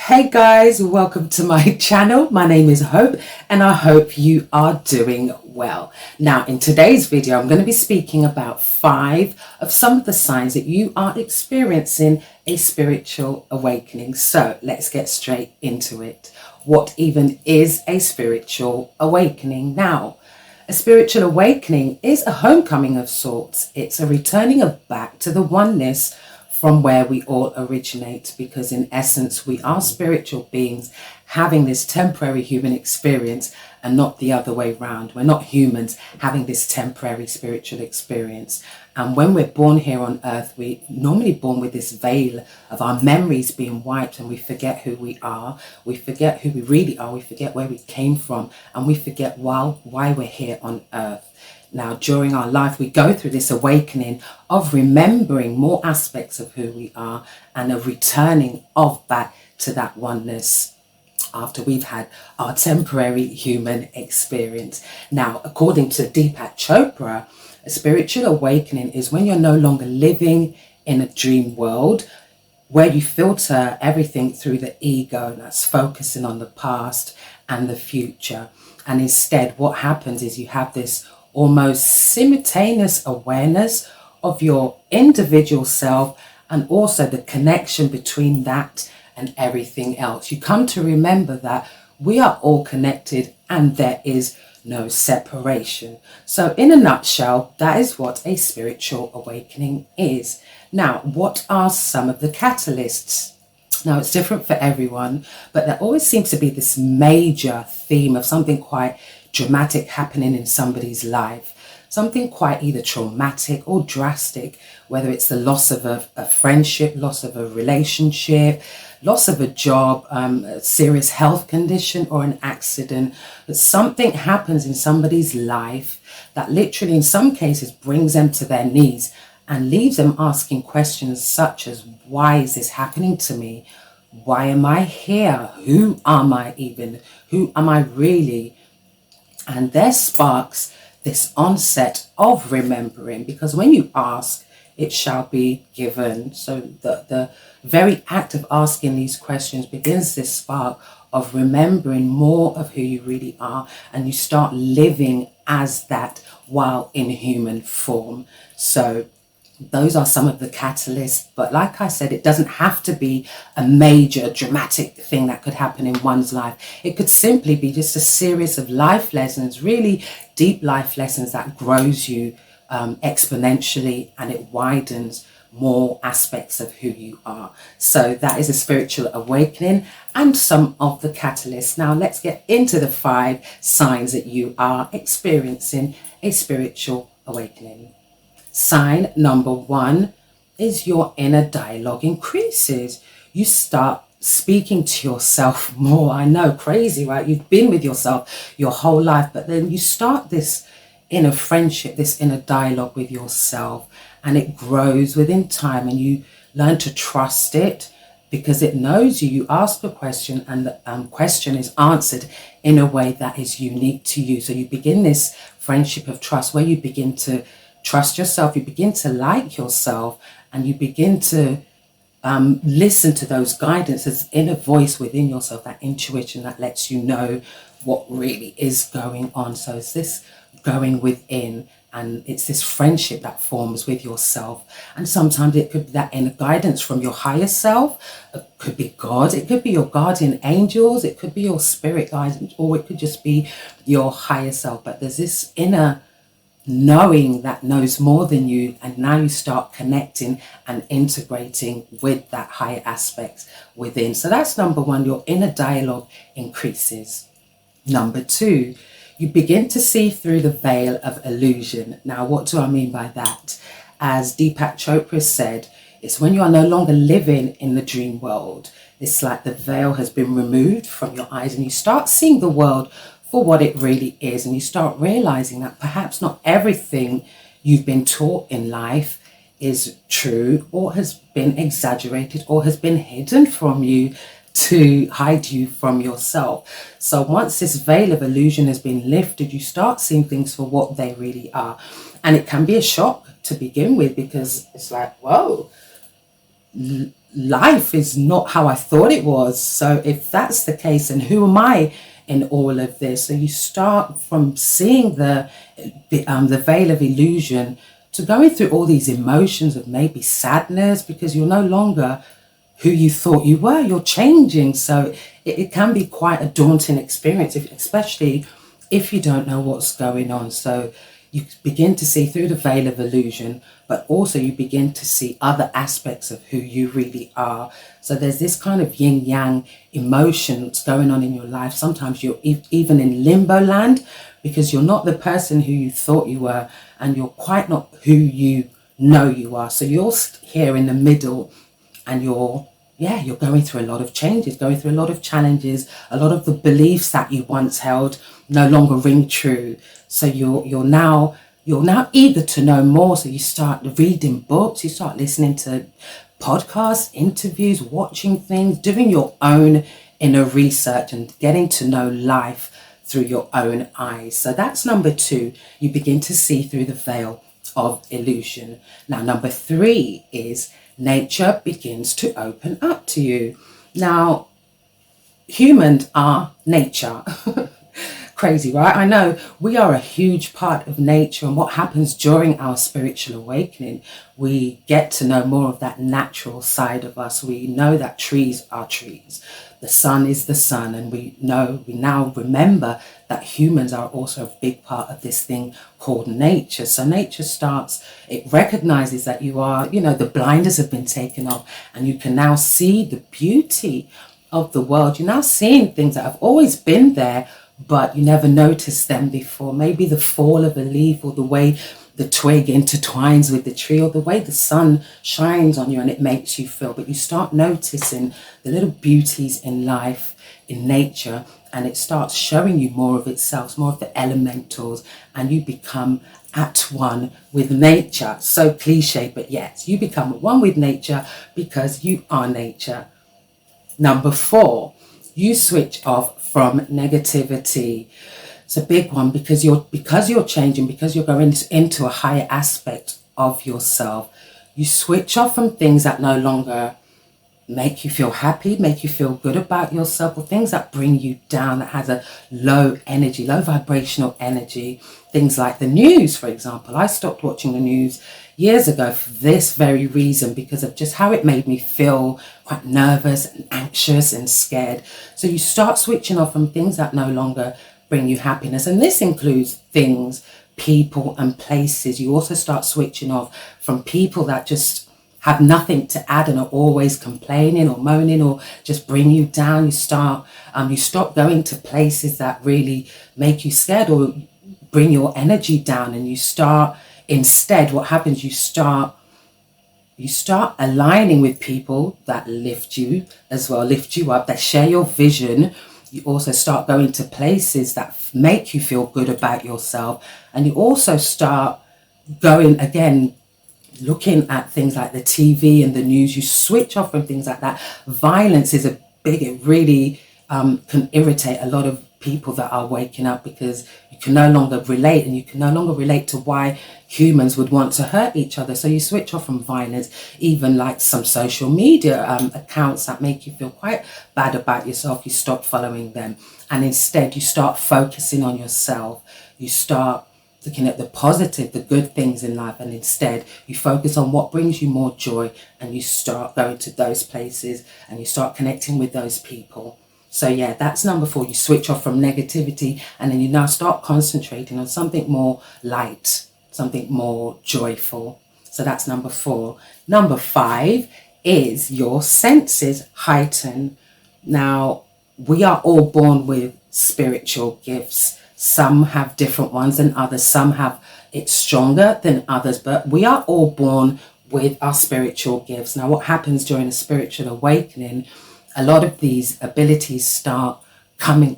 Hey guys, welcome to my channel. My name is Hope and I hope you are doing well. Now in today's video, I'm going to be speaking about 5 of some of the signs that you are experiencing a spiritual awakening. So let's get straight into it. What even is a spiritual awakening? Now, a spiritual awakening is a homecoming of sorts. It's a returning of back to the oneness from where we all originate, because in essence we are spiritual beings having this temporary human experience and not the other way round. We're not humans having this temporary spiritual experience. And when we're born here on earth, we're normally born with this veil of our memories being wiped, and we forget who we are, we forget who we really are, we forget where we came from, and we forget why we're here on earth. Now, during our life, we go through this awakening of remembering more aspects of who we are and a returning of back to that oneness after we've had our temporary human experience. Now, according to Deepak Chopra, a spiritual awakening is when you're no longer living in a dream world where you filter everything through the ego that's focusing on the past and the future. And instead, what happens is you have this almost simultaneous awareness of your individual self and also the connection between that and everything else. You come to remember that we are all connected and there is no separation. So in a nutshell, that is what a spiritual awakening is. Now, what are some of the catalysts? Now, it's different for everyone, but there always seems to be this major theme of something quite dramatic happening in somebody's life, something quite either traumatic or drastic, whether it's the loss of a friendship, loss of a relationship, loss of a job, a serious health condition or an accident. But something happens in somebody's life that literally in some cases brings them to their knees and leaves them asking questions such as, why is this happening to me? Why am I here? Who am I even? Who am I really? And there sparks this onset of remembering, because when you ask, it shall be given. So the very act of asking these questions begins this spark of remembering more of who you really are, and you start living as that while in human form. So those are some of the catalysts. But like I said, it doesn't have to be a major dramatic thing that could happen in one's life. It could simply be just a series of life lessons, really deep life lessons that grows you exponentially, and it widens more aspects of who you are. So that is a spiritual awakening and some of the catalysts. Now let's get into the 5 signs that you are experiencing a spiritual awakening. Sign number 1 is your inner dialogue increases. You start speaking to yourself more. I know, crazy, right? You've been with yourself your whole life, but then you start this inner friendship, this inner dialogue with yourself, and it grows within time, and you learn to trust it because it knows you. You ask a question and the question is answered in a way that is unique to you. So you begin this friendship of trust where you begin to trust yourself, you begin to like yourself, and you begin to listen to those guidances, inner voice within yourself, that intuition that lets you know what really is going on. So it's this going within, and it's this friendship that forms with yourself. And sometimes it could be that inner guidance from your higher self. It could be God, it could be your guardian angels, it could be your spirit guidance, or it could just be your higher self. But there's this inner knowing that knows more than you, and now you start connecting and integrating with that higher aspect within. So that's number 1, your inner dialogue increases. Number 2, you begin to see through the veil of illusion. Now, what do I mean by that? As Deepak Chopra said, it's when you are no longer living in the dream world. It's like the veil has been removed from your eyes and you start seeing the world for what it really is, and you start realizing that perhaps not everything you've been taught in life is true, or has been exaggerated, or has been hidden from you to hide you from yourself. So once this veil of illusion has been lifted, you start seeing things for what they really are. And it can be a shock to begin with, because it's like, whoa, life is not how I thought it was. So if that's the case, then who am I in all of this? So you start from seeing the veil of illusion to going through all these emotions of maybe sadness, because you're no longer who you thought you were. You're changing. So it can be quite a daunting experience, especially if you don't know what's going on. So you begin to see through the veil of illusion, but also you begin to see other aspects of who you really are. So there's this kind of yin yang emotions going on in your life. Sometimes you're even in limbo land, because you're not the person who you thought you were, and you're quite not who you know you are. So you're here in the middle, and you're going through a lot of changes, going through a lot of challenges. A lot of the beliefs that you once held no longer ring true. So you're now eager to know more. So you start reading books, you start listening to podcasts, interviews, watching things, doing your own inner research and getting to know life through your own eyes. So that's number 2. You begin to see through the veil of illusion. Now, number 3 is nature begins to open up to you. Now, humans are nature. Crazy, right? I know we are a huge part of nature, and what happens during our spiritual awakening, we get to know more of that natural side of us. We know that trees are trees, the sun is the sun, and we now remember that humans are also a big part of this thing called nature. So nature it recognizes that you are, the blinders have been taken off, and you can now see the beauty of the world. You're now seeing things that have always been there, but you never noticed them before. Maybe the fall of a leaf, or the way the twig intertwines with the tree, or the way the sun shines on you and it makes you feel. But you start noticing the little beauties in life, in nature, and it starts showing you more of itself, more of the elementals, and you become at one with nature. So cliche, but yes, you become one with nature because you are nature. Number 4, you switch off from negativity. It's a big one, because you're changing, because you're going into a higher aspect of yourself. You switch off from things that no longer make you feel happy, make you feel good about yourself, or things that bring you down, that has a low energy, low vibrational energy. Things like the news, for example. I stopped watching the news years ago for this very reason, because of just how it made me feel quite nervous and anxious and scared. So you start switching off from things that no longer bring you happiness. And this includes things, people and places. You also start switching off from people that just have nothing to add and are always complaining or moaning or just bring you down. You stop going to places that really make you scared or bring your energy down, and you start, instead, what happens, you start aligning with people that lift you as well, lift you up, that share your vision. You also start going to places that make you feel good about yourself, and you also start going, again, looking at things like the TV and the news. You switch off from things like that. Violence is it really can irritate a lot of people that are waking up, because you can no longer relate, and you can no longer relate to why humans would want to hurt each other. So you switch off from violence, even like some social media accounts that make you feel quite bad about yourself. You stop following them, and instead you start focusing on yourself. You start looking at the positive, the good things in life, and instead you focus on what brings you more joy, and you start going to those places and you start connecting with those people. So yeah, that's number 4. You switch off from negativity, and then you now start concentrating on something more light, something more joyful. So that's number 4. Number 5 is your senses heighten. Now, we are all born with spiritual gifts. Some have different ones than others. Some have it stronger than others, but we are all born with our spiritual gifts. Now, what happens during a spiritual awakening, a lot of these abilities start coming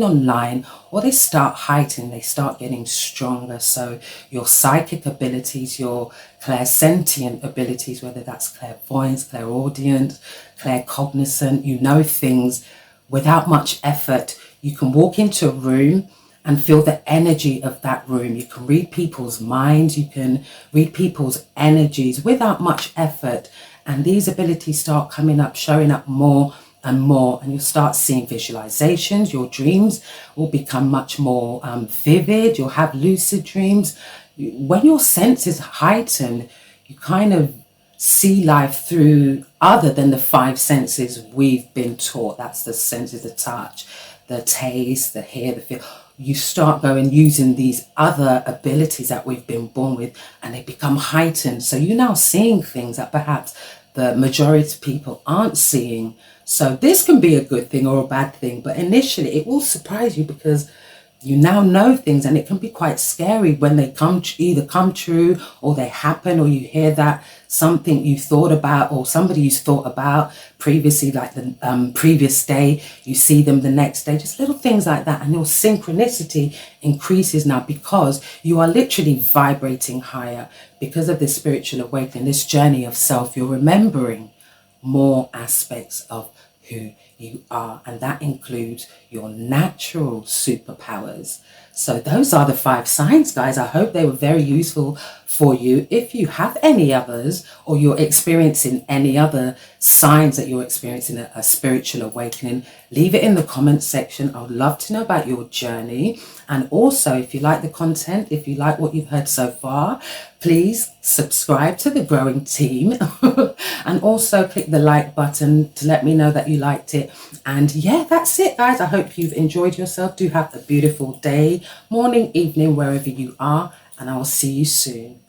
online, or they start heightening, they start getting stronger. So your psychic abilities, your clairsentient abilities, whether that's clairvoyance, clairaudient, claircognizant, you know things without much effort. You can walk into a room and feel the energy of that room. You can read people's minds, you can read people's energies without much effort. And these abilities start coming up, showing up more and more, and you'll start seeing visualizations. Your dreams will become much more vivid. You'll have lucid dreams. When your senses heighten, you kind of see life through other than the five senses we've been taught. That's the senses, the touch, the taste, the hear, the feel. You start going using these other abilities that we've been born with, and they become heightened. So you're now seeing things that perhaps the majority of people aren't seeing. So this can be a good thing or a bad thing, but initially it will surprise you because you now know things, and it can be quite scary when they either come true or they happen, or you hear that something you thought about or somebody you thought about previously, like the previous day, you see them the next day, just little things like that. And your synchronicity increases now because you are literally vibrating higher because of this spiritual awakening, this journey of self. You're remembering more aspects of who you are, and that includes your natural superpowers. So those are the 5 signs, guys. I hope they were very useful for you. If you have any others, or you're experiencing any other signs that you're experiencing a spiritual awakening, leave it in the comments section. I would love to know about your journey. And also, if you like the content, if you like what you've heard so far, please subscribe to the growing team and also click the like button to let me know that you liked it. And yeah, that's it, guys. I hope you've enjoyed yourself. Do have a beautiful day, morning, evening, wherever you are, and I will see you soon.